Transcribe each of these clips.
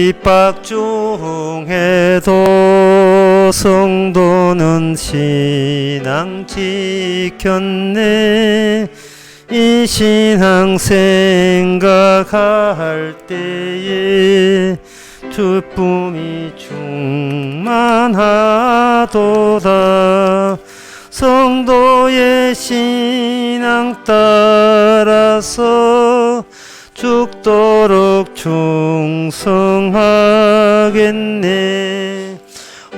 핍박 중에도 성도는 신앙 지켰네. 이 신앙 생각할 때에 기쁨이 충만하도다. 성도의 신앙 따라서 죽도록 충성하겠네.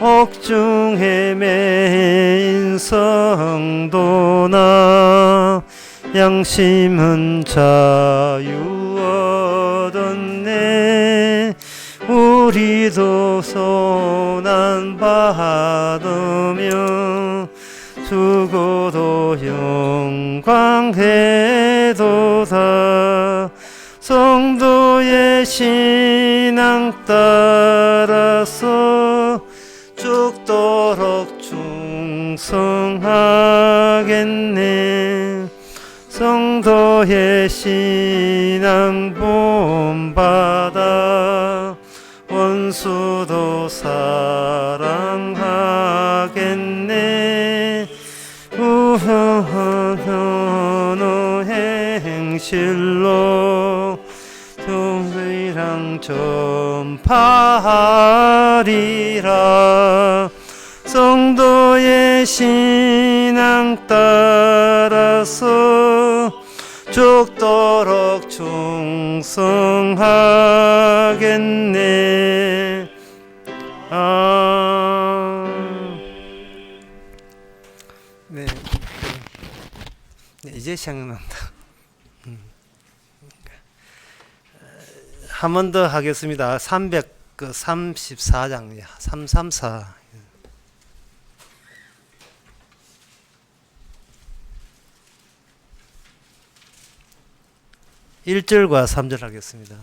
옥중에 매인 성도나 양심은 자유 얻었네. 우리도 손안 받으며 죽어도 영광되도다. 성도의 신앙 따라서 죽도록 충성하겠네. 성도의 신앙 본받아 원수도 사랑하겠네. 우현의 행실로 종이랑 전파하리라. 성도의 신앙 따라서 죽도록 충성하겠네. 네. 이제 생각난다. 한 번 더 하겠습니다. 334장 334. 1절과 3절 하겠습니다.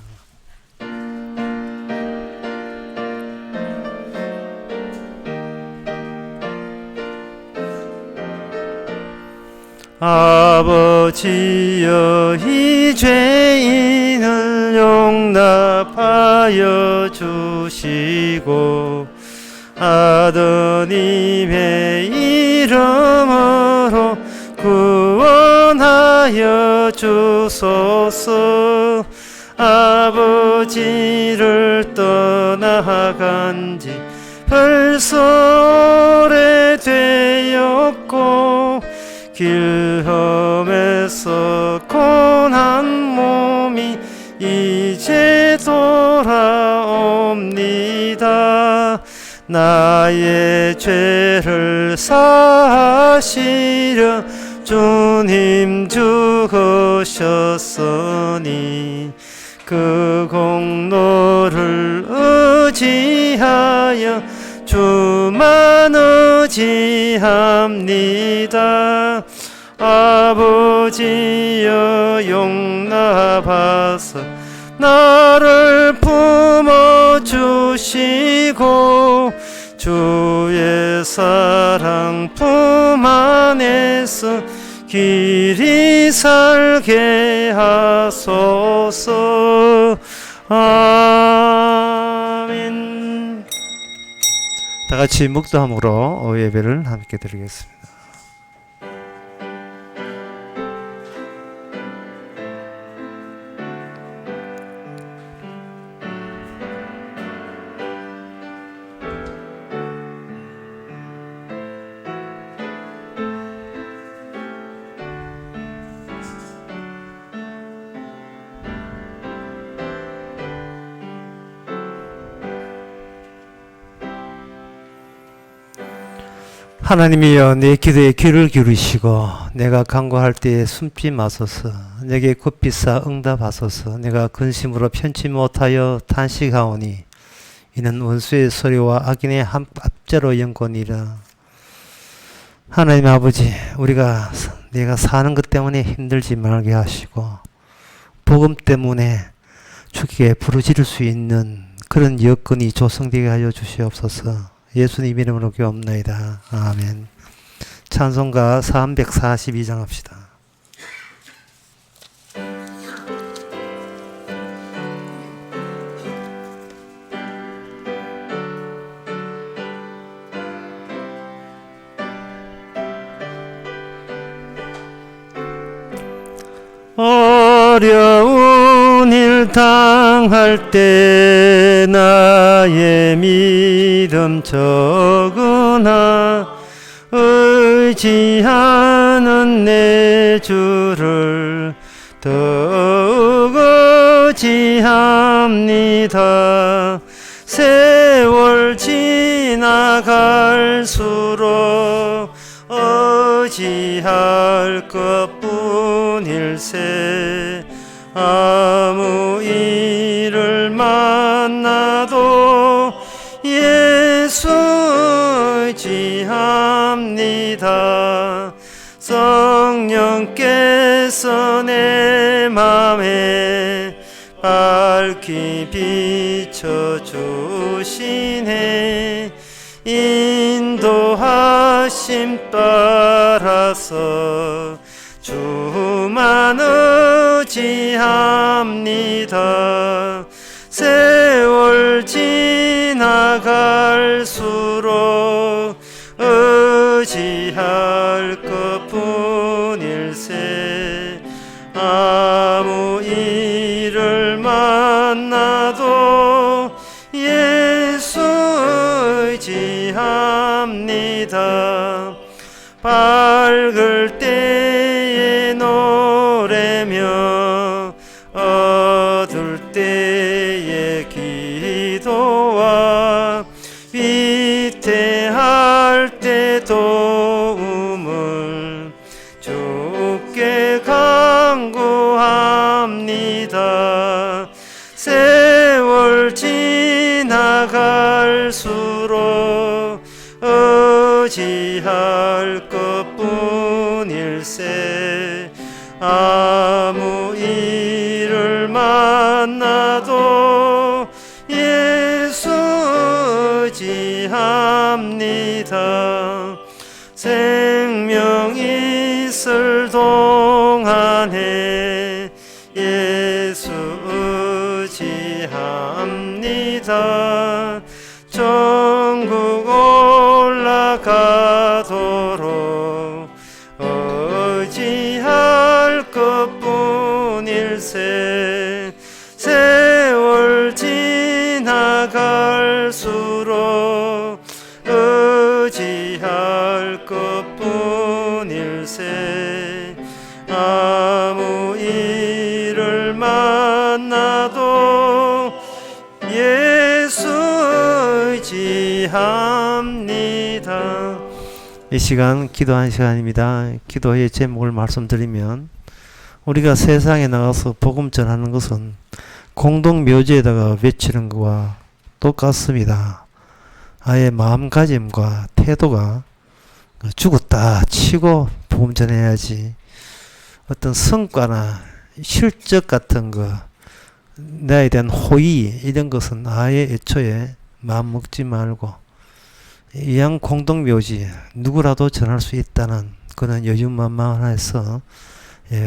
아버지여, 이 죄인을 용납하여 주시고 아드님의 이름으로 구원하여 주소서. 아버지를 떠나간 지 벌써 오래되었고 길험에서 고난 몸이 이제 돌아옵니다. 나의 죄를 사하시려 주님 죽으셨으니 그 공로를 의지하여 주만 의지합니다. 아버지여, 용납하사 나를 품어주시고 주의 사랑 품 안에서 길이 살게 하소서. 아멘. 다 같이 묵도함으로 예배를 함께 드리겠습니다. 하나님이여, 내 기도에 귀를 기울이시고 내가 간구할 때에 숨지 마소서. 내게 굽비싸 응답하소서. 내가 근심으로 편치 못하여 탄식하오니 이는 원수의 소리와 악인의 압제로 연곤이라. 하나님 아버지, 내가 사는 것 때문에 힘들지 말게 하시고 복음 때문에 주께 부르짖을 수 있는 그런 여건이 조성되게 하여 주시옵소서. 예수님 이름으로 기도합나이다. 아멘. 찬송가 342장 합시다. 어려운 일 당할 때 나의 믿음 적으나 의지하는 내 주를 더욱 의지합니다. 세월 지나갈수록 의지할 것뿐일세. 아무 일을 만나도 예수 의지합니다. 성령께서 내 맘에 밝히 비춰주시네. 인도하심 따라서 주만 의지합니다. 세월 지나갈수록 의지할 것뿐일세. 아무 일을 만나도 예수 의지합니다. 밝을 때에 노래며 어두울 때에 기도와 위태할 때 도움을 주께 간구합니다. 세월 지나갈수록 의지할 것뿐일세. 아무 일을 만나도 예수 의지합니다. 생명 있을 동안에 예수 의지합니다. 천국 올라가도록 의지할 것뿐일세. 세월 지나갈수록 의지할 것뿐일세. 아무 일을 만나도 예수 의지합니다. 이 시간 기도하는 시간입니다. 기도의 제목을 말씀드리면, 우리가 세상에 나가서 복음 전하는 것은 공동묘지에다가 외치는 것과 똑같습니다. 아예 마음가짐과 태도가 죽었다 치고 복음 전해야지, 어떤 성과나 실적 같은 거, 나에 대한 호의, 이런 것은 아예 애초에 마음 먹지 말고, 이양 공동묘지 누구라도 전할 수 있다는 그런 여유만만해서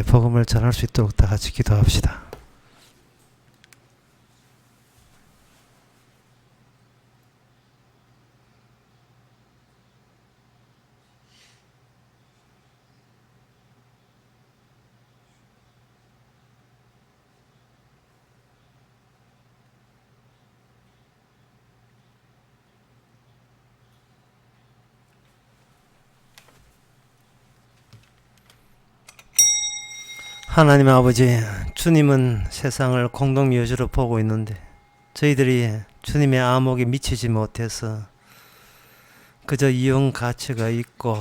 복음을 전할 수 있도록 다 같이 기도합시다. 하나님 아버지, 주님은 세상을 공동묘지로 보고 있는데 저희들이 주님의 안목에 미치지 못해서 그저 이용 가치가 있고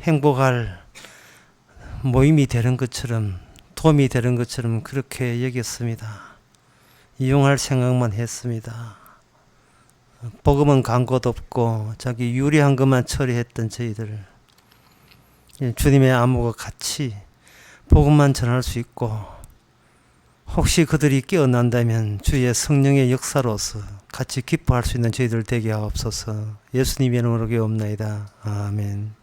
행복할 모임이 되는 것처럼, 도움이 되는 것처럼 그렇게 여겼습니다. 이용할 생각만 했습니다. 복음은 광고도 없고 자기 유리한 것만 처리했던 저희들, 주님의 안목과 같이 복음만 전할 수 있고, 혹시 그들이 깨어난다면 주의 성령의 역사로서 같이 기뻐할 수 있는 저희들 되게 하옵소서. 예수님의 이름으로 기도옵나이다. 아멘.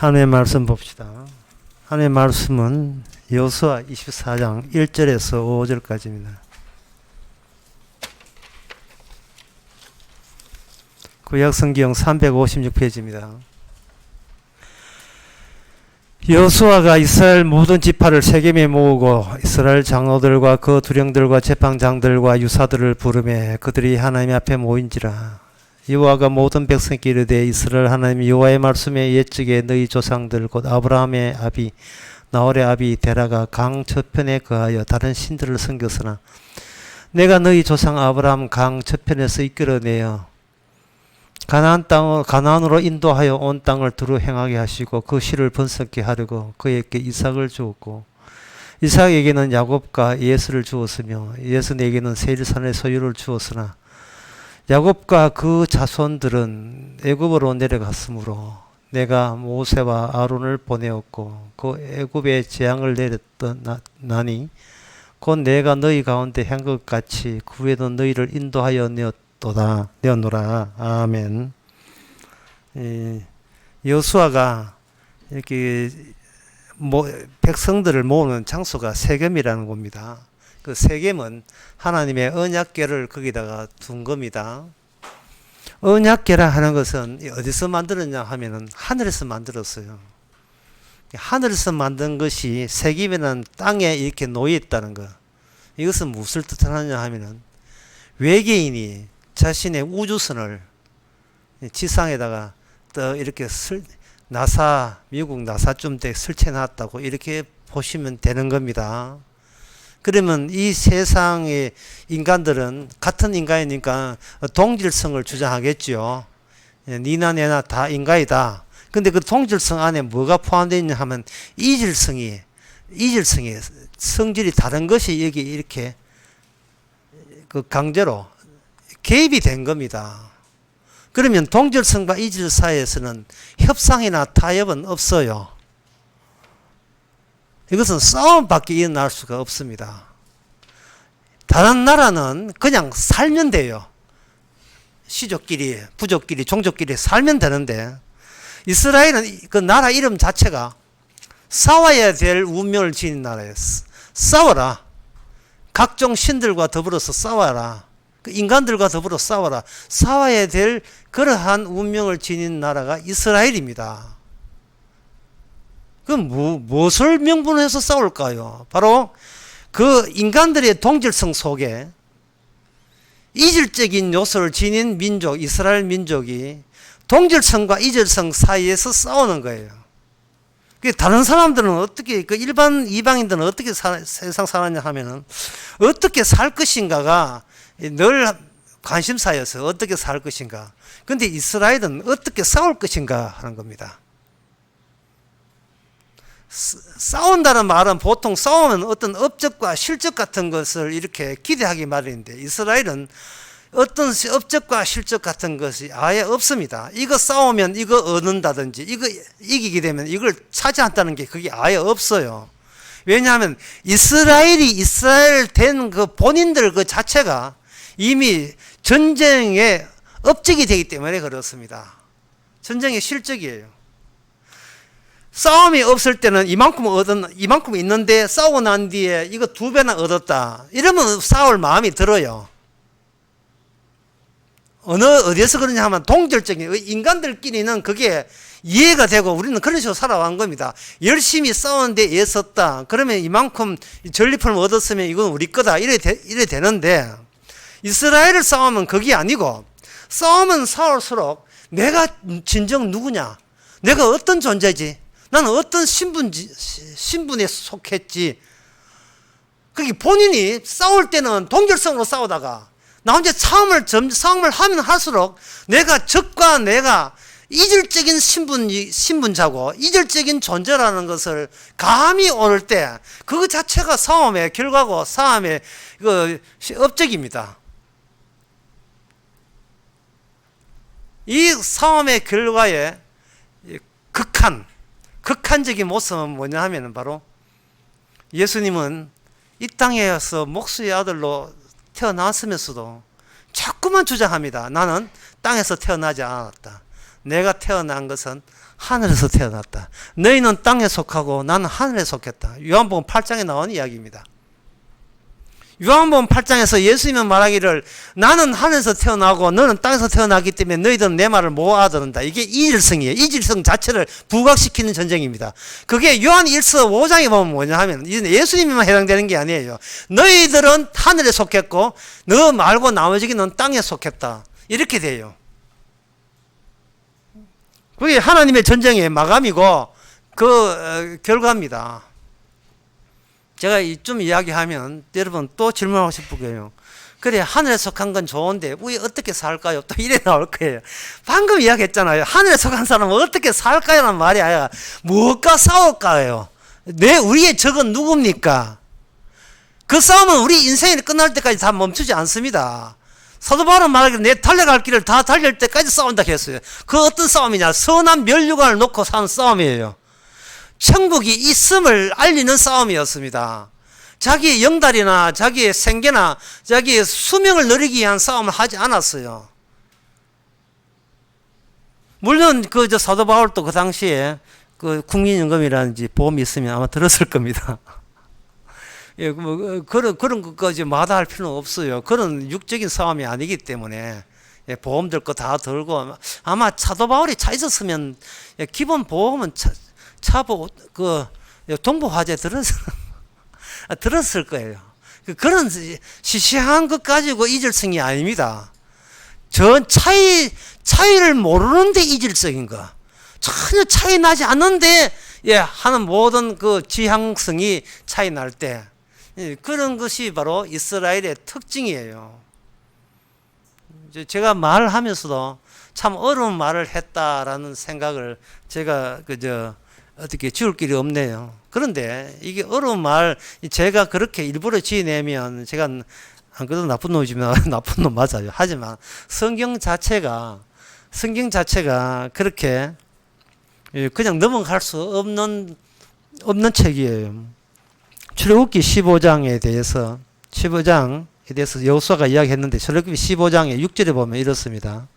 하나님의 말씀 봅시다. 하나님의 말씀은 여호수아 24장 1절에서 5절까지입니다. 구약성경 356페이지입니다. 여호수아가 이스라엘 모든 지파를 세겜에 모으고 이스라엘 장로들과 그 두령들과 제방장들과 유사들을 부르매 그들이 하나님 앞에 모인지라. 여호와가 모든 백성에게 이르되 이스라엘 하나님 여호와의 말씀에 옛적에 너희 조상들 곧 아브라함의 아비 나홀의 아비 데라가 강 저편에 거하여 다른 신들을 섬겼으나 내가 너희 조상 아브라함 강 저편에서 이끌어내어 가나안으로 인도하여 온 땅을 두루 행하게 하시고 그 씨를 번성케 하려고 그에게 이삭을 주었고 이삭에게는 야곱과 예스를 주었으며 예스에게는 세일산의 소유를 주었으나 야곱과 그 자손들은 애굽으로 내려갔으므로 내가 모세와 아론을 보내었고 그 애굽에 재앙을 내렸던 나니 곧 내가 너희 가운데 한 것 같이 그 후에도 너희를 인도하여 내었노라. 아멘. 여호수아가 이렇게 백성들을 모으는 장소가 세겜이라는 겁니다. 그 세겜은 하나님의 언약궤를 거기다가 둔 겁니다. 언약궤라 하는 것은 어디서 만들었냐 하면은 하늘에서 만들었어요. 하늘에서 만든 것이 세겜이라는 땅에 이렇게 놓여 있다는 것. 이것은 무엇을 뜻하느냐 하면은 외계인이 자신의 우주선을 지상에다가 또 이렇게 미국 나사쯤 때 설치해 놨다고 이렇게 보시면 되는 겁니다. 그러면 이 세상의 인간들은 같은 인간이니까 동질성을 주장하겠죠. 니나 내나 다 인간이다. 근데 그 동질성 안에 뭐가 포함되어 있냐 하면 이질성이 성질이 다른 것이 여기 이렇게 그 강제로 개입이 된 겁니다. 그러면 동질성과 이질 사이에서는 협상이나 타협은 없어요. 이것은 싸움밖에 일어날 수가 없습니다. 다른 나라는 그냥 살면 돼요. 시족끼리, 부족끼리, 종족끼리 살면 되는데 이스라엘은 그 나라 이름 자체가 싸워야 될 운명을 지닌 나라예요. 싸워라. 각종 신들과 더불어서 싸워라. 인간들과 더불어 싸워라. 싸워야 될 그러한 운명을 지닌 나라가 이스라엘입니다. 그럼 무엇을 명분해서 싸울까요? 바로 그 인간들의 동질성 속에 이질적인 요소를 지닌 민족, 이스라엘 민족이 동질성과 이질성 사이에서 싸우는 거예요. 다른 사람들은 어떻게, 그 일반 이방인들은 어떻게 세상 살았냐 하면은 어떻게 살 것인가가 늘 관심사여서 어떻게 살 것인가. 근데 이스라엘은 어떻게 싸울 것인가 하는 겁니다. 싸운다는 말은 보통 싸우면 어떤 업적과 실적 같은 것을 이렇게 기대하기 마련인데 이스라엘은 어떤 업적과 실적 같은 것이 아예 없습니다. 이거 싸우면 이거 얻는다든지 이거 이기게 되면 이걸 차지한다는 게 그게 아예 없어요. 왜냐하면 이스라엘 된 그 본인들 그 자체가 이미 전쟁의 업적이 되기 때문에 그렇습니다. 전쟁의 실적이에요. 싸움이 없을 때는 이만큼 있는데 싸우고 난 뒤에 이거 2배나 얻었다. 이러면 싸울 마음이 들어요. 어디에서 그러냐 하면 동질적인 인간들끼리는 그게 이해가 되고 우리는 그런 식으로 살아온 겁니다. 열심히 싸우는데 애썼다. 그러면 이만큼 전리품을 얻었으면 이건 우리 거다. 이래 되는데 이스라엘을 싸우면 그게 아니고 싸우면 싸울수록 내가 진정 누구냐? 내가 어떤 존재지? 나는 어떤 신분에 속했지? 그게 본인이 싸울 때는 동질성으로 싸우다가 나 혼자 싸움을 하면 할수록 내가 적과 내가 이질적인 신분자고 이질적인 존재라는 것을 감이 오를 때 그 자체가 싸움의 결과고 싸움의 그 업적입니다. 이 싸움의 결과의 극한적인 모습은 뭐냐 하면 바로 예수님은 이 땅에서 목수의 아들로 태어났으면서도 자꾸만 주장합니다. 나는 땅에서 태어나지 않았다. 내가 태어난 것은 하늘에서 태어났다. 너희는 땅에 속하고 나는 하늘에 속했다. 요한복음 8장에 나온 이야기입니다. 요한복음 8장에서 예수님은 말하기를 나는 하늘에서 태어나고 너는 땅에서 태어나기 때문에 너희들은 내 말을 못 알아듣는다. 이게 이질성이에요. 이질성 자체를 부각시키는 전쟁입니다. 그게 요한 1서 5장에 보면 뭐냐 하면 예수님만 해당되는 게 아니에요. 너희들은 하늘에 속했고 너 말고 나머지는 땅에 속했다. 이렇게 돼요. 그게 하나님의 전쟁의 마감이고 그 결과입니다. 제가 좀 이야기하면 여러분 또 질문하고 싶을 거예요. 그래 하늘에 속한 건 좋은데 우리 어떻게 살까요? 또 이래 나올 거예요. 방금 이야기했잖아요. 하늘에 속한 사람은 어떻게 살까요? 라는 말이 아니라 무엇과 싸울까요? 우리의 적은 누굽니까? 그 싸움은 우리 인생이 끝날 때까지 다 멈추지 않습니다. 사도 바울은 말하기를 내 달려갈 길을 다 달릴 때까지 싸운다 했어요. 그 어떤 싸움이냐? 선한 멸류관을 놓고 사는 싸움이에요. 천국이 있음을 알리는 싸움이었습니다. 자기의 영달이나 자기의 생계나 자기의 수명을 누리기 위한 싸움을 하지 않았어요. 물론 사도 바울도 그 당시에 그 국민연금이라든지 보험이 있으면 아마 들었을 겁니다. 예, 그런 것까지 마다할 필요는 없어요. 그런 육적인 싸움이 아니기 때문에 예, 보험 들 거 다 들고 아마 사도 바울이 차 있었으면 예, 기본 보험은 동부 화재 들었을 거예요. 그런 시시한 것 가지고 이질성이 아닙니다. 전 차이를 모르는데 이질성인 거. 전혀 차이 나지 않는데 예, 하는 모든 그 지향성이 차이 날 때 그런 것이 바로 이스라엘의 특징이에요. 제가 말하면서도 참 어려운 말을 했다라는 생각을 제가 어떻게 지울 길이 없네요. 그런데 이게 어려운 말 제가 그렇게 일부러 지어내면 제가 안 그래도 나쁜 놈이지만 나쁜 놈 맞아요. 하지만 성경 자체가 그렇게 그냥 넘어갈 수 없는 책이에요. 출애굽기 15장에 대해서 여호수아가 이야기했는데 출애굽기 15장의 6절에 보면 이렇습니다.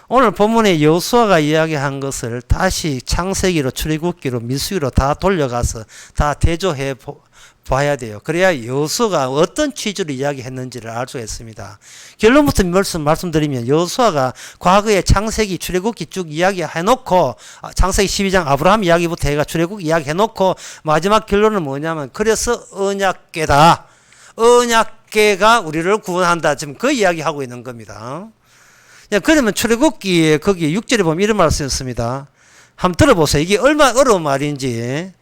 오늘 본문에 여호수아가 이야기한 것을 다시 창세기로 출애굽기로 민수기로 다 돌려가서 다 대조해 봐야 돼요. 그래야 여호수아가 어떤 취지로 이야기했는지를 알 수 있습니다. 결론부터 말씀드리면 여호수아가 과거에 창세기 출애굽기 쭉 이야기해놓고 창세기 12장 아브라함 이야기부터 해가 출애굽기 이야기해놓고 마지막 결론은 뭐냐면 그래서 언약궤다. 언약궤가 우리를 구원한다. 지금 그 이야기하고 있는 겁니다. 그러면 출애굽기에 거기 6절에 보면 이런 말씀이었습니다. 한번 들어보세요. 이게 얼마나 어려운 말인지.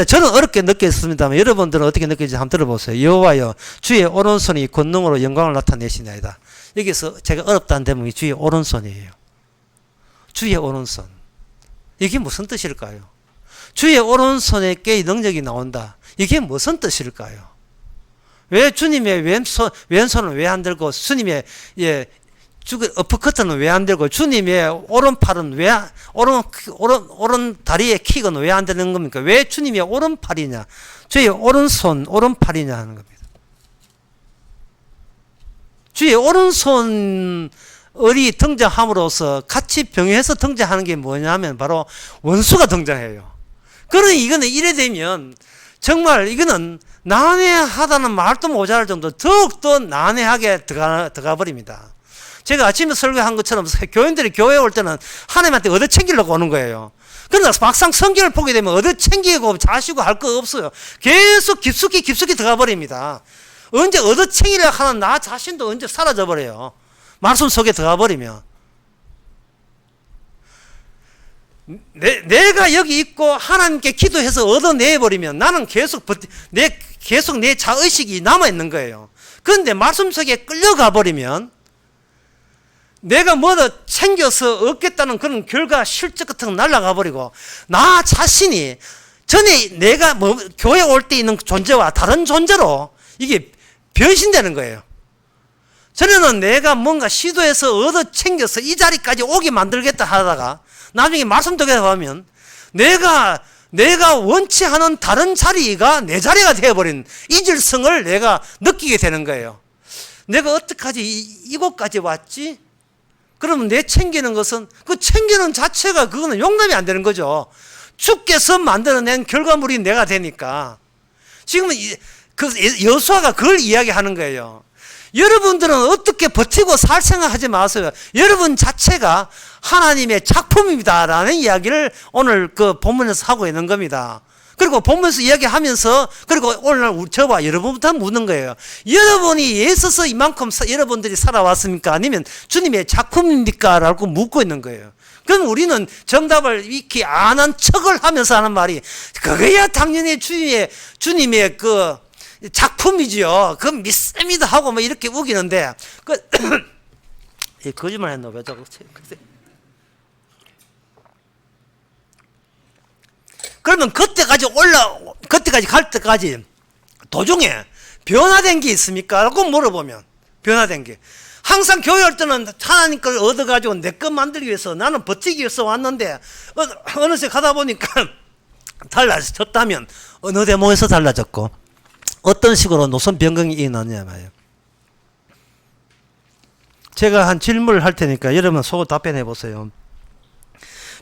저는 어렵게 느꼈습니다만 여러분들은 어떻게 느끼는지 한번 들어보세요. 여호와여 주의 오른손이 권능으로 영광을 나타내시나이다. 여기서 제가 어렵다는 대목이 주의 오른손이에요. 주의 오른손. 이게 무슨 뜻일까요? 주의 오른손에 꽤 능력이 나온다. 이게 무슨 뜻일까요? 왜 주님의 왼손은 왜 안 들고 주님의 어퍼커트는 왜 안 들고 주님의 오른팔은 왜 오른 다리의 킥은 왜 안 되는 겁니까? 왜 주님의 오른팔이냐? 주의 오른손 오른팔이냐 하는 겁니다. 주의 오른손이 등장함으로써 같이 병행해서 등장하는 게 뭐냐면 바로 원수가 등장해요. 그러니 이거는 이래 되면 정말 이거는 난해하다는 말도 모자랄 정도 더욱더 난해하게 들어가 버립니다. 제가 아침에 설교한 것처럼 교인들이 교회에 올 때는 하나님한테 얻어 챙기려고 오는 거예요. 그러나 막상 성경을 보게 되면 얻어 챙기고 자시고 할 거 없어요. 계속 깊숙이 들어가 버립니다. 언제 얻어 챙기려고 하는 나 자신도 언제 사라져 버려요. 말씀 속에 들어가 버리면. 내가 여기 있고 하나님께 기도해서 얻어내버리면 나는 계속 내 자의식이 남아있는 거예요. 그런데 말씀 속에 끌려가 버리면 내가 뭐더 챙겨서 얻겠다는 그런 결과 실적 같은 거 날아가 버리고 나 자신이 전에 내가 교회 올 때 있는 존재와 다른 존재로 이게 변신되는 거예요. 전에는 내가 뭔가 시도해서 얻어 챙겨서 이 자리까지 오게 만들겠다 하다가 나중에 말씀 듣게 보면 내가 원치 않은 다른 자리가 내 자리가 되어버린 이질성을 내가 느끼게 되는 거예요. 내가 어떡하지 이곳까지 왔지? 그러면 내 챙기는 것은 그 챙기는 자체가 그거는 용납이 안 되는 거죠. 주께서 만들어낸 결과물이 내가 되니까. 지금은 그 여호수아가 그걸 이야기하는 거예요. 여러분들은 어떻게 버티고 살 생각하지 마세요. 여러분 자체가 하나님의 작품입니다라는 이야기를 오늘 그 본문에서 하고 있는 겁니다. 그리고 본문에서 이야기하면서 그리고 오늘 저와 여러분부터 묻는 거예요. 여러분이 예수서 이만큼 여러분들이 살아왔습니까? 아니면 주님의 작품입니까? 라고 묻고 있는 거예요. 그럼 우리는 정답을 익히 아는 척을 하면서 하는 말이 그거야 당연히 주님의 그 작품이지요. 그 믿습니다 하고 뭐 이렇게 우기는데 거짓말 했나 봐. 그러면 그때까지 갈 때까지 도중에 변화된 게 있습니까? 라고 물어보면 변화된 게 항상 교회 할 때는 하나님 걸 얻어가지고 내 것 만들기 위해서 나는 버티기 위해서 왔는데 어느새 가다 보니까 달라졌다면 어느 대목에서 달라졌고 어떤 식으로 노선 변경이 일어났냐 말이에요. 제가 한 질문을 할 테니까 여러분 속으로 답변해 보세요.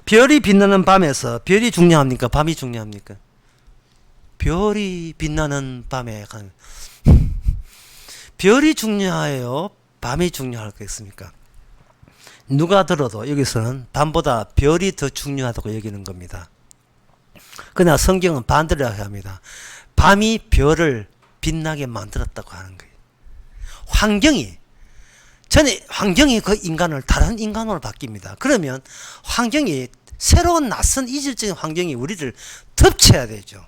별이 빛나는 밤에서 별이 중요합니까? 밤이 중요합니까? 별이 빛나는 밤에 별이 중요해요? 밤이 중요하겠습니까? 누가 들어도 여기서는 밤보다 별이 더 중요하다고 여기는 겁니다. 그러나 성경은 반대로 합니다. 밤이 별을 빛나게 만들었다고 하는 거예요. 환경이 그 인간을 다른 인간으로 바뀝니다. 그러면 환경이 새로운 낯선 이질적인 환경이 우리를 덮쳐야 되죠.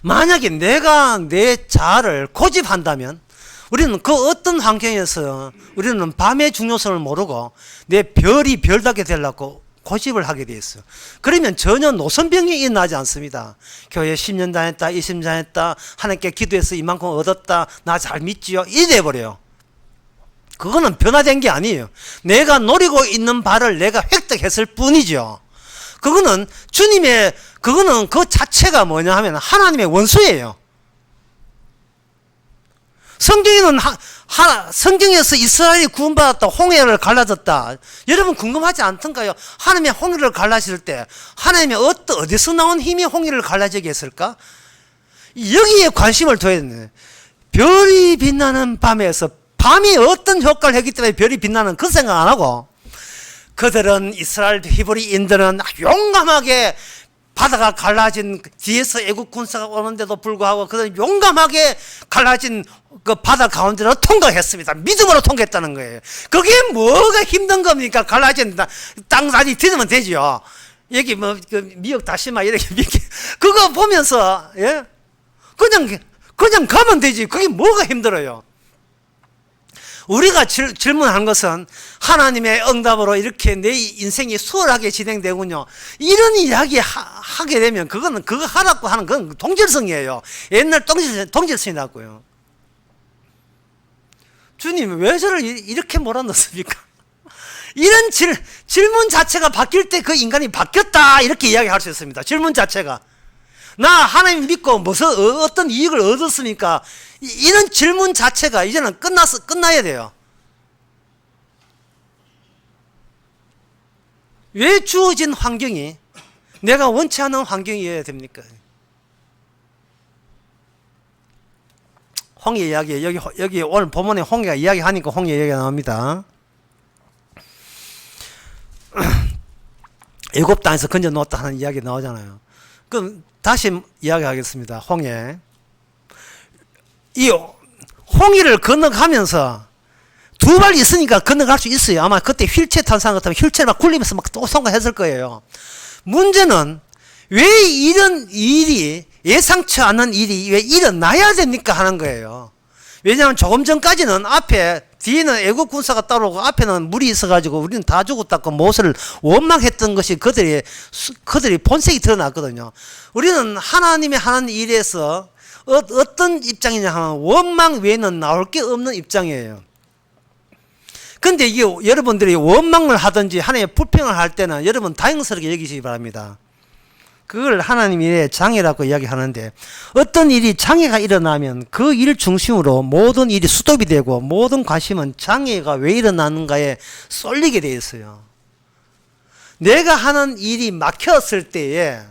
만약에 내가 내 자아를 고집한다면 우리는 그 어떤 환경에서 우리는 밤의 중요성을 모르고 내 별이 별답게 되려고 고집을 하게 돼 있어요. 그러면 전혀 노선병이 일어나지 않습니다. 교회 10년 다녔다, 20년 다녔다, 하나님께 기도해서 이만큼 얻었다, 나 잘 믿지요. 이래 버려요. 그거는 변화된 게 아니에요. 내가 노리고 있는 바를 내가 획득했을 뿐이죠. 그거는 그거는 그 자체가 뭐냐 하면 하나님의 원수예요. 성경에는 성경에서 이스라엘이 구원받았다, 홍해를 갈라졌다. 여러분 궁금하지 않던가요? 하나님의 홍해를 갈라질 때 하나님의 어디서 나온 힘이 홍해를 갈라지게 했을까? 여기에 관심을 둬야 되네. 별이 빛나는 밤에서 밤이 어떤 효과를 했기 때문에 별이 빛나는 그 생각 안 하고 그들은 이스라엘 히브리인들은 용감하게 바다가 갈라진 뒤에서 애국 군사가 오는데도 불구하고 그들은 용감하게 갈라진 그 바다 가운데로 통과했습니다. 믿음으로 통과했다는 거예요. 그게 뭐가 힘든 겁니까? 갈라진 땅다리 뒤으면 되죠. 여기 뭐 그 미역 다시마 이렇게 그거 보면서 예? 그냥 가면 되지. 그게 뭐가 힘들어요? 우리가 질문한 것은 하나님의 응답으로 이렇게 내 인생이 수월하게 진행되군요. 이런 이야기 하게 되면 그거 하라고 하는 건 동질성이에요. 옛날 동질성이라고요. 주님 왜 저를 이렇게 몰아넣습니까? 이런 질문 자체가 바뀔 때 그 인간이 바뀌었다 이렇게 이야기할 수 있습니다. 질문 자체가 나 하나님 믿고 무슨 어떤 이익을 얻었습니까? 이런 질문 자체가 이제는 끝나야 돼요. 왜 주어진 환경이 내가 원치 않는 환경이어야 됩니까? 홍해 이야기 여기 오늘 본문에 홍해가 이야기하니까 홍해 이야기가 나옵니다. 애굽 땅에서 건져 놓았다 하는 이야기 나오잖아요. 그럼 다시 이야기하겠습니다. 홍해. 이 홍해를 건너가면서 두 발 있으니까 건너갈 수 있어요. 아마 그때 휠체어 탄 사람 같으면 휠체어 막 굴리면서 막 또 통과했을 거예요. 문제는 왜 이런 일이 예상치 않은 일이 왜 일어나야 됩니까 하는 거예요. 왜냐하면 조금 전까지는 뒤에는 애국 군사가 따라오고 앞에는 물이 있어가지고 우리는 다 죽었다고 모세를 원망했던 것이 그들이 본색이 드러났거든요. 우리는 하나님의 하는 일에서 어떤 입장이냐 하면 원망 외에는 나올 게 없는 입장이에요. 근데 이게 여러분들이 원망을 하든지 하나님의 불평을 할 때는 여러분 다행스럽게 여기시기 바랍니다. 그걸 하나님의 장애라고 이야기하는데, 어떤 일이 장애가 일어나면 그 일 중심으로 모든 일이 스톱이 되고 모든 관심은 장애가 왜 일어나는가에 쏠리게 돼 있어요. 내가 하는 일이 막혔을 때에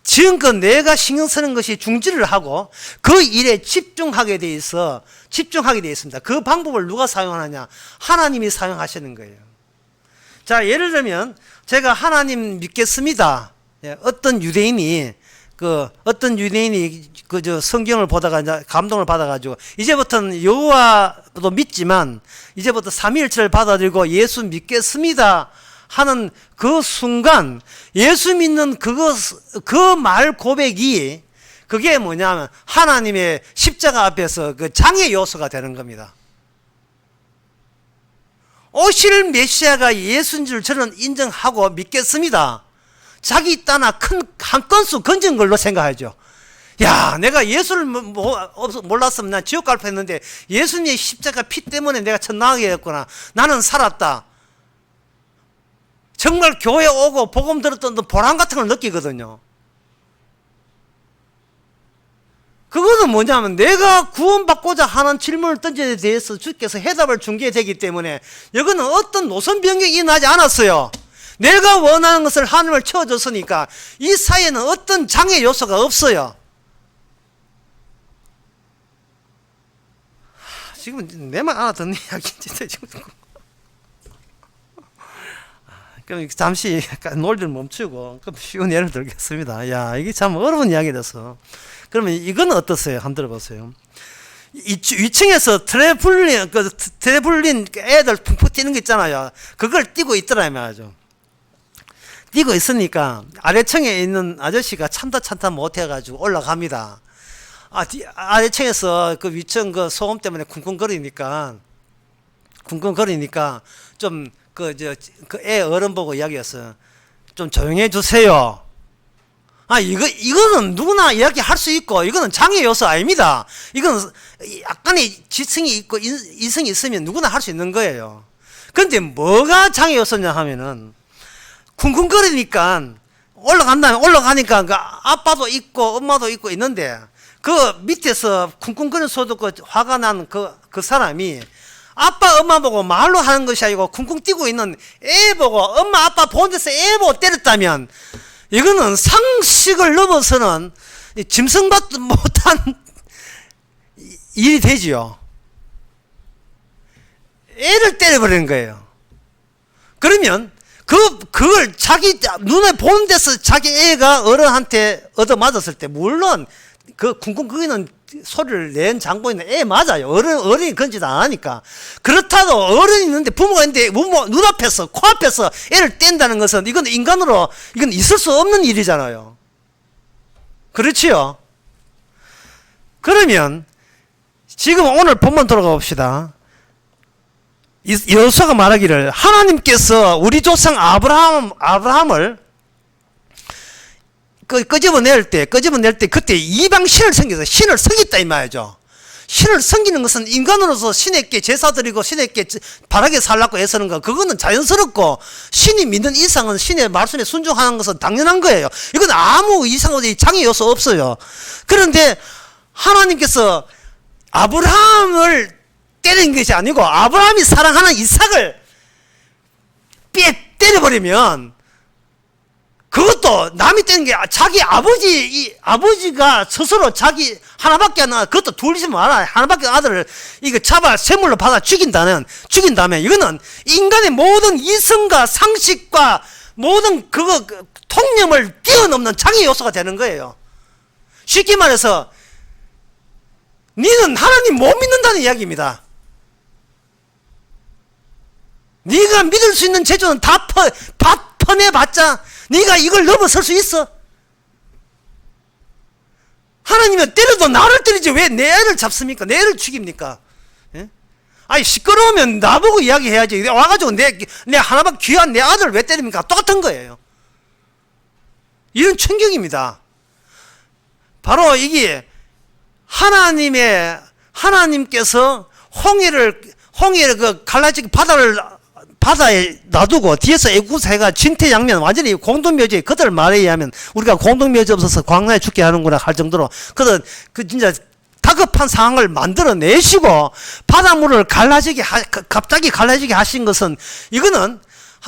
지금껏 내가 신경 쓰는 것이 중지를 하고 그 일에 집중하게 돼 있습니다. 그 방법을 누가 사용하느냐? 하나님이 사용하시는 거예요. 자, 예를 들면 제가 하나님 믿겠습니다. 어떤 유대인이 성경을 보다가 이제 감동을 받아가지고 이제부터는 여호와도 믿지만 이제부터 삼위일체를 받아들이고 예수 믿겠습니다 하는 그 순간, 예수 믿는 그 말 고백이 그게 뭐냐면 하나님의 십자가 앞에서 그 장애 요소가 되는 겁니다. 오실 메시아가 예수인 줄 저는 인정하고 믿겠습니다. 자기 딴나 한 건수 건진 걸로 생각하죠. 야, 내가 예수를 몰랐으면 난 지옥 갈 뻔했는데 예수님의 십자가 피 때문에 내가 천당하게 됐구나. 나는 살았다. 정말 교회 오고 복음 들었던 보람 같은 걸 느끼거든요. 그것은 뭐냐면 내가 구원받고자 하는 질문을 던진 데 대해서 주께서 해답을 준 게 되기 때문에 이거는 어떤 노선 변경이 일어나지 않았어요. 내가 원하는 것을 하나님을 채워줬으니까 이 사이에는 어떤 장애 요소가 없어요. 지금 내 말 알아듣는 이야기인지 지금. 그럼 잠시 논리를 멈추고 쉬운 예를 들겠습니다. 야, 이게 참 어려운 이야기라서. 그러면 이건 어떠세요? 한번 들어보세요. 위층에서 트래블린 애들 풍풍 뛰는 거 있잖아요. 그걸 뛰고 있더라 말이죠. 뛰고 있으니까 아래층에 있는 아저씨가 참다 못해가지고 올라갑니다. 아래층에서 그 위층 그 소음 때문에 쿵쿵거리니까 좀 그 애 어른 보고 이야기했어요. 좀 조용해 주세요. 이거는 누구나 이야기할 수 있고, 이거는 장애 요소 아닙니다. 이거는 약간의 지성이 있고, 이성이 있으면 누구나 할 수 있는 거예요. 근데 뭐가 장애 요소냐 하면은, 쿵쿵거리니까, 올라가니까, 그 아빠도 있고, 엄마도 있고 있는데, 그 밑에서 쿵쿵거리는 소리 듣고 화가 난 그 사람이, 아빠, 엄마 보고 말로 하는 것이 아니고, 쿵쿵 뛰고 있는 애 보고, 엄마, 아빠 보는 데서 애 보고 때렸다면, 이거는 상식을 넘어서는 짐승받도 못한 일이 되지요. 애를 때려버리는 거예요. 그러면 그걸 자기 눈에 보는 데서 자기 애가 어른한테 얻어맞았을 때 물론 그 쿵쿵거리는 소리를 낸 장본인은 애 맞아요. 어른이 그런 짓 안 하니까. 그렇다도 어른이 있는데 부모가 있는데 부모 눈앞에서 코앞에서 애를 뗀다는 것은 이건 인간으로 이건 있을 수 없는 일이잖아요. 그렇지요? 그러면 지금 오늘 본문 돌아가 봅시다. 여호수아가 말하기를 하나님께서 우리 조상 아브라함을 끄집어낼 때 그때 이방 신을 섬겨서 신을 섬겼다 이 말이죠. 신을 섬기는 것은 인간으로서 신에게 제사 드리고 신에게 바르게 살라고 애쓰는 거, 그거는 자연스럽고 신이 믿는 이상은 신의 말씀에 순종하는 것은 당연한 거예요. 이건 아무 이상한 장애 요소 없어요. 그런데 하나님께서 아브라함을 때린 것이 아니고 아브라함이 사랑하는 이삭을 때려버리면 그것도 남이 때린 게 자기 아버지가 스스로 자기 하나밖에 안 나, 그것도 둘이지 마라. 하나밖에 아들을 이거 잡아 세물로 받아 죽인다면 이거는 인간의 모든 이성과 상식과 모든 통념을 뛰어넘는 장애 요소가 되는 거예요. 쉽게 말해서 너는 하나님 못 믿는다는 이야기입니다. 네가 믿을 수 있는 재주는 다 퍼내봤자 네가 이걸 넘어설 수 있어? 하나님은 때려도 나를 때리지 왜 내 애를 잡습니까? 내 애를 죽입니까? 예? 아니 시끄러우면 나보고 이야기해야지. 와가지고 내 하나밖에 귀한 내 아들을 왜 때립니까? 똑같은 거예요. 이런 충격입니다. 바로 이게 하나님께서 홍해를 그 갈라진 바다를 바다에 놔두고 뒤에서 애국사가 진퇴양면 완전히 공동묘지, 그들 말에 의하면 우리가 공동묘지 없어서 광야에 죽게 하는구나 할 정도로 그들 그 진짜 다급한 상황을 만들어내시고 바닷물을 갑자기 갈라지게 하신 것은, 이거는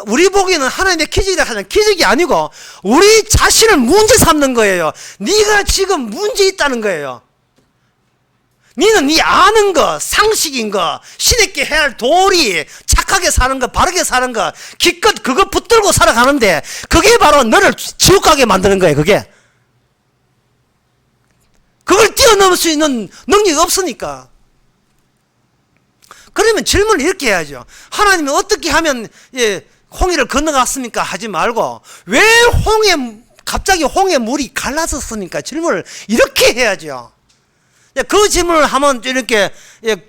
우리 보기에는 하나님의 기적이라 하는 기적이 아니고 우리 자신을 문제 삼는 거예요. 네가 지금 문제 있다는 거예요. 니는 네 아는 거, 상식인 거, 신에게 해야 할 도리, 착하게 사는 거, 바르게 사는 거, 기껏 그거 붙들고 살아가는데 그게 바로 너를 지옥 가게 만드는 거예요. 그걸 뛰어넘을 수 있는 능력이 없으니까. 그러면 질문을 이렇게 해야죠. 하나님이 어떻게 하면 홍해를 건너갔습니까? 하지 말고 왜 갑자기 홍해 물이 갈라졌습니까? 질문을 이렇게 해야죠. 그 질문을 하면 이렇게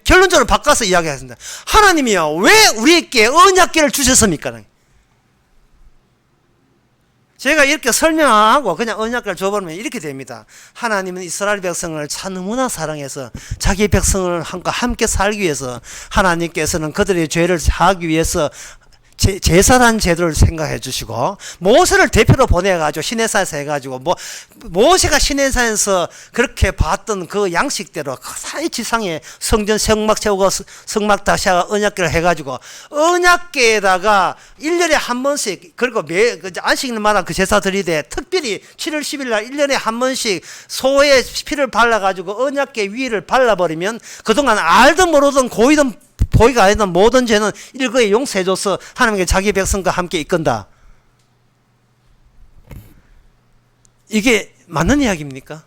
결론적으로 바꿔서 이야기하겠습니다. 하나님이요, 왜 우리에게 언약궤를 주셨습니까? 제가 이렇게 설명하고 그냥 언약궤를 줘버리면 이렇게 됩니다. 하나님은 이스라엘 백성을 참 너무나 사랑해서 자기 백성을 함께 살기 위해서 하나님께서는 그들의 죄를 사하기 위해서 제사라는 제도를 생각해 주시고, 모세를 대표로 보내가지고 시내산에서 해가지고 모세가 시내산에서 그렇게 봤던 그 양식대로 사이 지상에 성전 성막 세우고 성막 다시 언약궤를 해가지고 언약궤에다가 1년에 한 번씩, 그리고 안식일마다 그 제사 드리되 특별히 7월 10일 날 1년에 한 번씩 소의 피를 발라가지고 언약궤 위를 발라버리면 그동안 알든 모르든 고이든 보이가 아니던 모든 죄는 일거에 용서해줘서 하나님께 자기 백성과 함께 이끈다. 이게 맞는 이야기입니까?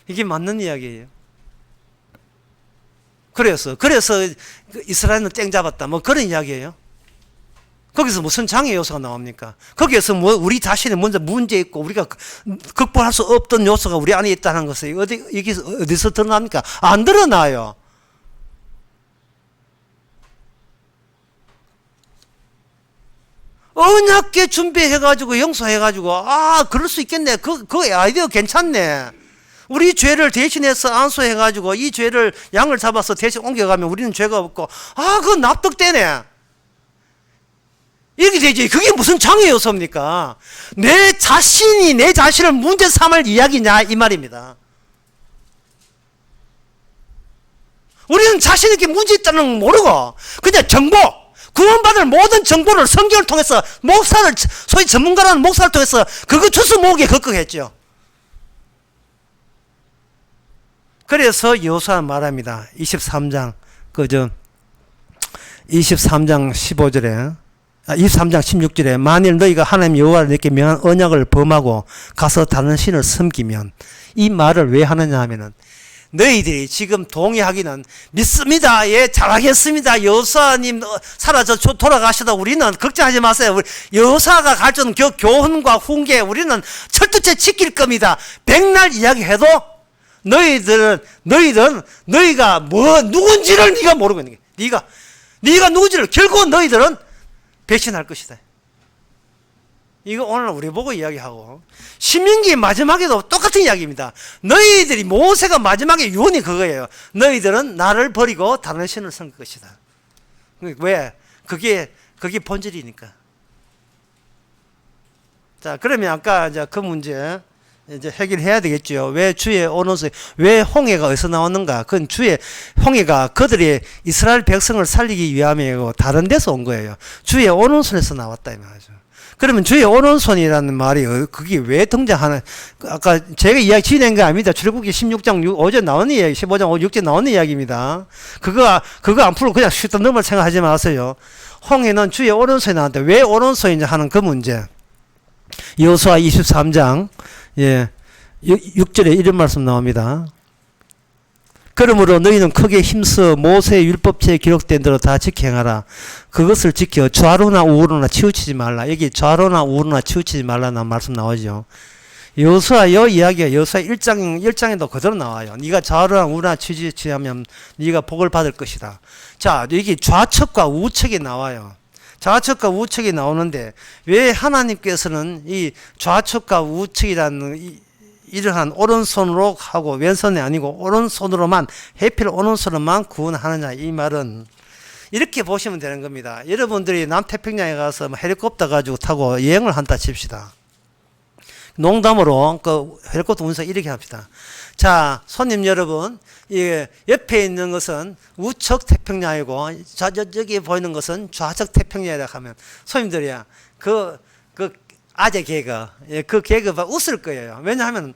이게 맞는 이야기예요. 그래서 이스라엘은 땡 잡았다, 뭐 그런 이야기예요. 거기서 무슨 장애 요소가 나옵니까? 거기에서 우리 자신이 먼저 문제 있고 우리가 극복할 수 없던 요소가 우리 안에 있다는 것이 어디서 드러납니까? 안 드러나요. 언약궤 준비해가지고 용서해가지고 그럴 수 있겠네. 그 아이디어 괜찮네. 우리 죄를 대신해서 안수해가지고 이 죄를 양을 잡아서 대신 옮겨가면 우리는 죄가 없고 그건 납득되네. 이렇게 되지. 그게 무슨 장애 요소입니까? 내 자신이 내 자신을 문제 삼을 이야기냐 이 말입니다. 우리는 자신에게 문제 있다는 걸 모르고 그냥 정보, 구원받을 모든 정보를 성경을 통해서 목사를, 소위 전문가라는 목사를 통해서 그거 주워 모으기에 급급했죠. 그래서 여호수아 말합니다. 23장 15절에 23장 16절에 만일 너희가 하나님 여호와를 내게 명한 언약을 범하고 가서 다른 신을 섬기면, 이 말을 왜 하느냐 하면은 너희들이 지금 동의하기는 믿습니다. 예, 잘하겠습니다. 여호수아님 사라져 돌아가셔도 우리는 걱정하지 마세요. 여호수아가 가르쳐준 교훈과 훈계 우리는 철두째 지킬 겁니다. 백날 이야기해도 너희가 누군지를 네가 모르고 있는 게, 네가 누군지를 결국 너희들은 배신할 것이다. 이거 오늘 우리 보고 이야기하고, 신명기 마지막에도 똑같은 이야기입니다. 너희들이, 모세가 마지막에 유언이 그거예요. 너희들은 나를 버리고 다른 신을 섬길 것이다. 왜? 그게 본질이니까. 자, 그러면 아까 이제 그 문제 이제 해결해야 되겠죠. 왜 주의 오른손, 왜 홍해가 어디서 나왔는가? 그건 주의 홍해가 그들이 이스라엘 백성을 살리기 위함이고 다른 데서 온 거예요. 주의 오른손에서 나왔다 이 말이죠. 그러면 주의 오른손이라는 말이 그게 왜 등장하는, 아까 제가 이야기 진행한 게 아닙니다. 출애굽기 16장 5절 나오는 이야기, 15장 6절 나오는 이야기입니다. 그거 안 풀고 그냥 쉽다 넘을 생각하지 마세요. 홍해는 주의 오른손에 나왔는데 왜 오른손이냐 하는 그 문제. 여호수아 23장 6절에 이런 말씀 나옵니다. 그러므로 너희는 크게 힘써 모세의 율법책에 기록된 대로 다 지켜 행하라. 그것을 지켜 좌로나 우로나 치우치지 말라. 여기 좌로나 우로나 치우치지 말라는 말씀 나오죠. 여호수아 이야기가 여호수아 1장에도 그대로 나와요. 네가 좌로나 우로나 치우치면 네가 복을 받을 것이다. 자, 여기 좌측과 우측이 나와요. 좌측과 우측이 나오는데 왜 하나님께서는 이 좌측과 우측이라는 이러한 오른손으로 하고 왼손이 아니고 오른손으로만 해필 오른손으로만 구원하느냐 이 말은 이렇게 보시면 되는 겁니다. 여러분들이 남태평양에 가서 헬리콥터 가지고 타고 여행을 한다 칩시다. 농담으로 그 헬리콥터 운석 이렇게 합시다. 자, 손님 여러분, 이 옆에 있는 것은 우측 태평양이고 저기 보이는 것은 좌측 태평양이라 하면 손님들이야 그 아재 개그, 그 개그 봐 웃을 거예요. 왜냐하면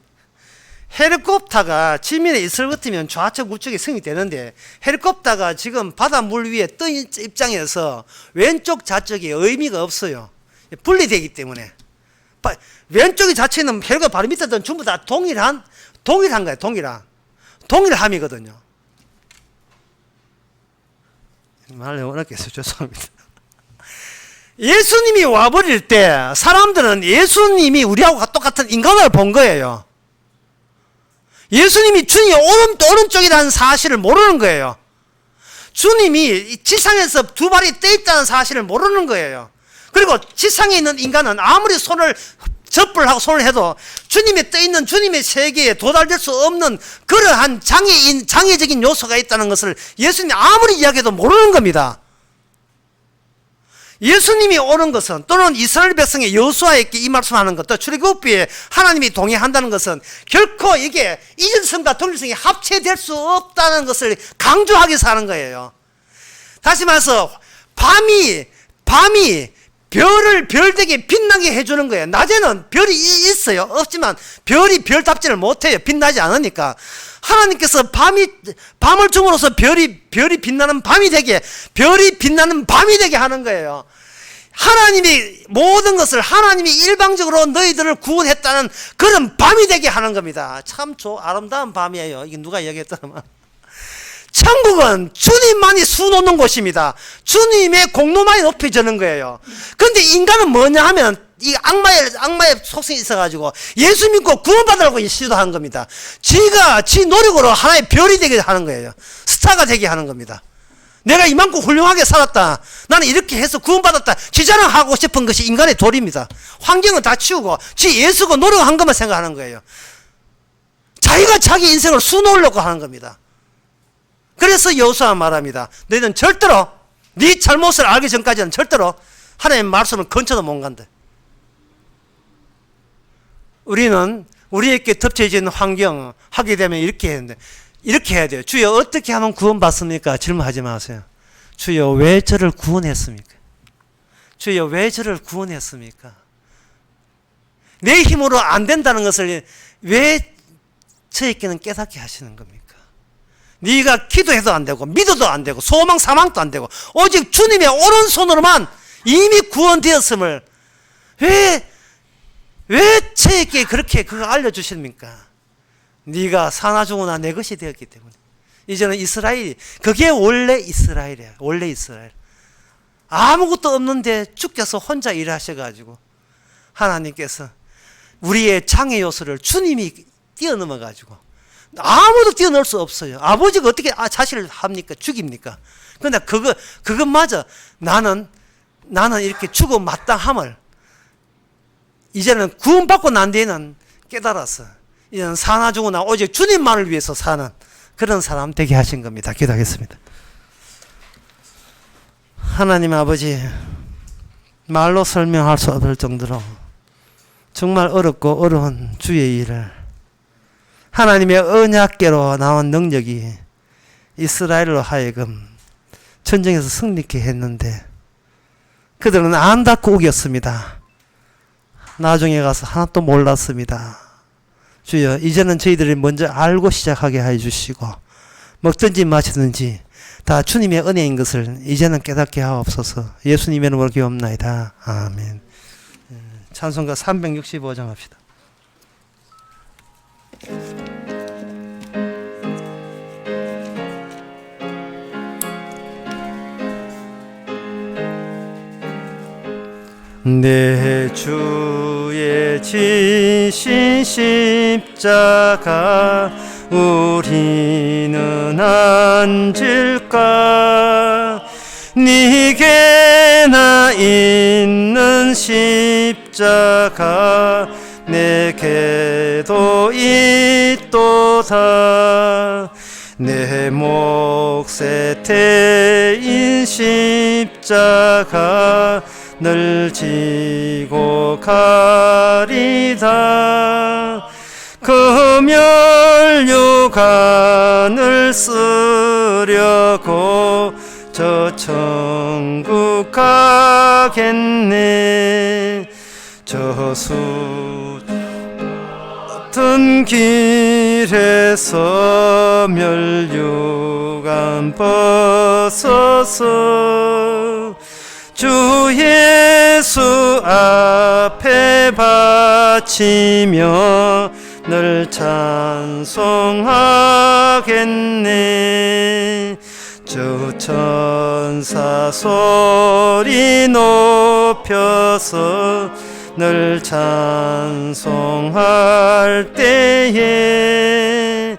헬리콥터가 지면에 있을 같으면 좌측 우측이 승이 되는데 헬리콥터가 지금 바닷물 위에 뜬 입장에서 왼쪽 좌측이 의미가 없어요. 분리되기 때문에 왼쪽이 좌측에는 헬리콥터 바로 밑에는 전부 다 동일한 거예요. 동일함이거든요. 말이 어렵게 해서 죄송합니다. 예수님이 와버릴 때 사람들은 예수님이 우리하고 똑같은 인간을 본 거예요. 예수님이 주님이 오른쪽이라는 사실을 모르는 거예요. 주님이 지상에서 두 발이 떼 있다는 사실을 모르는 거예요. 그리고 지상에 있는 인간은 아무리 손을 접을 하고 손을 해도 주님이 떠 있는 주님의 세계에 도달될 수 없는 그러한 장애적인 요소가 있다는 것을 예수님이 아무리 이야기해도 모르는 겁니다. 예수님이 오는 것은 또는 이스라엘 백성의 여호수아에게 이 말씀하는 것, 또 출애굽기에 하나님이 동의한다는 것은 결코 이게 이전성과 동일성이 합체될 수 없다는 것을 강조하기 위해서 하는 거예요. 다시 말해서 밤이 별을 별되게 빛나게 해주는 거예요. 낮에는 별이 있어요. 없지만 별이 별답지를 못해요. 빛나지 않으니까. 하나님께서 밤을 줌으로써 별이 빛나는 밤이 되게 하는 거예요. 하나님이 모든 것을 하나님이 일방적으로 너희들을 구원했다는 그런 밤이 되게 하는 겁니다. 참 아름다운 밤이에요. 이게 누가 얘기했더만. 천국은 주님만이 수놓는 곳입니다. 주님의 공로만이 높여지는 거예요. 그런데 인간은 뭐냐 하면 이 악마의 속성이 있어가지고 예수 믿고 구원받으려고 시도한 겁니다. 지 노력으로 하나의 별이 되게 하는 거예요. 스타가 되게 하는 겁니다. 내가 이만큼 훌륭하게 살았다. 나는 이렇게 해서 구원받았다. 지 자랑하고 싶은 것이 인간의 도리입니다. 환경은 다 치우고 지 예수고 노력한 것만 생각하는 거예요. 자기가 자기 인생을 수놓으려고 하는 겁니다. 그래서 여호수아 말합니다. 너희는 절대로 네 잘못을 알기 전까지는 절대로 하나님의 말씀을 근처도 못 간다. 우리는 우리에게 덮쳐진 환경 하게 되면 이렇게 했는데 이렇게 해야 돼요. 주여 어떻게 하면 구원받습니까? 질문하지 마세요. 주여 왜 저를 구원했습니까? 주여 왜 저를 구원했습니까? 내 힘으로 안 된다는 것을 왜 저에게는 깨닫게 하시는 겁니까? 네가 기도해도 안 되고 믿어도 안 되고 소망 사망도 안 되고 오직 주님의 오른손으로만 이미 구원되었음을 왜 저에게 그렇게 그거 알려주십니까? 네가 사나 죽으나 내 것이 되었기 때문에. 이제는 이스라엘이 그게 원래 이스라엘이야. 원래 이스라엘. 아무것도 없는데 주께서 혼자 일하셔가지고 하나님께서 우리의 장애 요소를 주님이 뛰어넘어가지고 아무도 뛰어넘을 수 없어요. 아버지가 어떻게 자식을 합니까? 죽입니까? 그런데 그것마저 나는 이렇게 죽어 마땅함을 이제는 구원받고 난 뒤에는 깨달았어. 이제는 사나 죽으나 오직 주님만을 위해서 사는 그런 사람 되게 하신 겁니다. 기도하겠습니다. 하나님 아버지, 말로 설명할 수 없을 정도로 정말 어렵고 어려운 주의 일을 하나님의 언약궤로 나온 능력이 이스라엘로 하여금 전쟁에서 승리케 했는데 그들은 안 닫고 우겼습니다. 나중에 가서 하나도 몰랐습니다. 주여 이제는 저희들이 먼저 알고 시작하게 해주시고 먹든지 마시든지 다 주님의 은혜인 것을 이제는 깨닫게 하옵소서. 예수님의 이름으로 기도합나이다. 아멘. 찬송가 365장 합시다. 내 주의 지신 십자가 우리는 앉을까 네게나 있는 십자가 내게도 있도다. 내 몫에 태인 십자가 늘 지고 가리다. 금혈유관을 쓰려고 저 천국 가겠네. 저 수던 길에서 멸유관 벗어서 주 예수 앞에 바치며 늘 찬송하겠네. 주 천사 소리 높여서 늘 찬송할 때에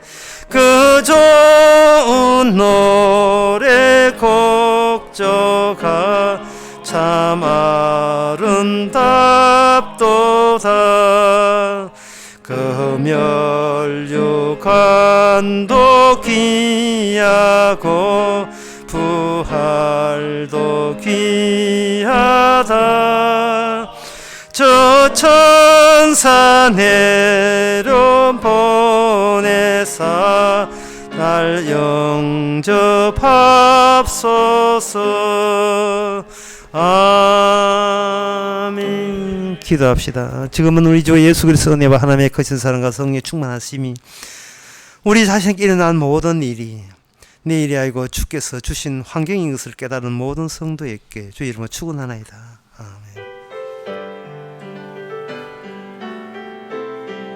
그 좋은 노래 곡조가 참 아름답도다. 금혈유관도 귀하고 부활도 귀하다. 저 천사 내려 보내사 날 영접합소서. 아멘. 기도합시다. 지금은 우리 주 예수 그리스도 은혜와 하나님의 크신 사랑과 성령의 충만하심이 우리 자신에게 일어난 모든 일이 내 일이 아니고 주께서 주신 환경인 것을 깨달은 모든 성도에게 주 이름으로 축원하나이다. 아멘.